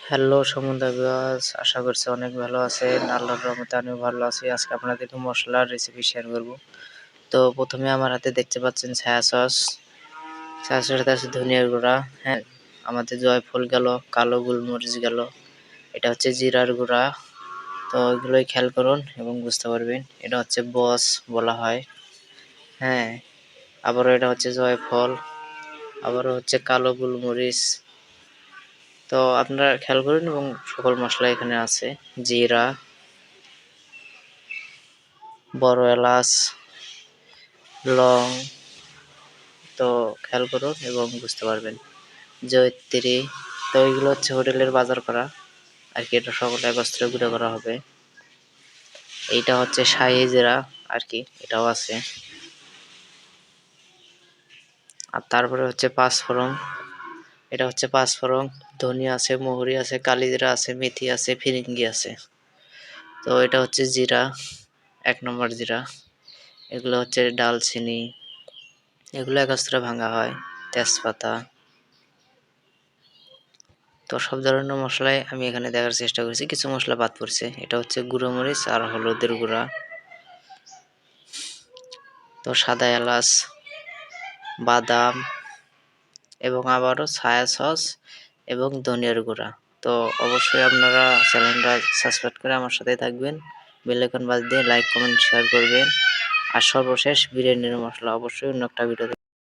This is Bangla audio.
হ্যালো সমুদ্র ভিউয়ার্স, আশা করছি অনেক ভালো আছেন। আল্লাহর রহমতে আমিও ভালো আছি। আজকে আপনাদেরকে মশলার রেসিপি শেয়ার করব। তো প্রথমে আমার হাতে দেখতে পাচ্ছেন ছায়া সস, ছায়া সসের আছে ধনিয়ার গুঁড়া, হ্যাঁ, আমাদের জয়ফল গেল, কালো গোলমরিচ গেল, এটা হচ্ছে জিরার গুঁড়া। তো এগুলোই খেয়াল করুন এবং বুঝতে পারবেন। এটা হচ্ছে বস বলা হয়, হ্যাঁ, আবারও এটা হচ্ছে জয়ফল, আবারও হচ্ছে কালো গোলমরিচ। তো আপনারা খেয়াল করুন এবং সকল মশলা এখানে আছে, জিরা, বড় এলাচ, লং। তো খেয়াল করুন এবং বুঝতে পারবেন। জয়িত্রী, তো এগুলো হচ্ছে হোটেলের বাজার করা আর কি, এটা সকল একত্রে গুঁড়ো করা হবে। এইটা হচ্ছে শাহি জিরা আর কি, এটাও আছে। আর তারপরে হচ্ছে পাঁচফোড়ন, এটা হচ্ছে পাঁচফোড়ন, ধনিয়া আছে, মহুরি আছে, কালি জিরা আছে, মেথি আছে, ফিরিঙ্গি আছে। তো এটা হচ্ছে জিরা, 1 নম্বর জিরা। এগুলো হচ্ছে ডালচিনি, এগুলো একত্রে ভাঙা হয়, তেজপাতা। তো সব ধরনের মশলাই আমি এখানে দেখার চেষ্টা করেছি, কিছু মশলা বাদ পড়ছে। এটা হচ্ছে গুঁড়ো মরিচ আর হলুদের গুঁড়া, তো সাদা এলাচ, বাদাম এবং আবারও ছায়া সস এবং ধনিয়ার গুঁড়া। তো অবশ্যই আপনারা চ্যানেলটা সাবস্ক্রাইব করে আমার সাথে থাকবেন, বেল আইকন বাজ দিয়ে লাইক কমেন্ট শেয়ার করবেন। আর সর্বশেষ বিরিয়ানির মশলা অবশ্যই অন্য একটা ভিডিও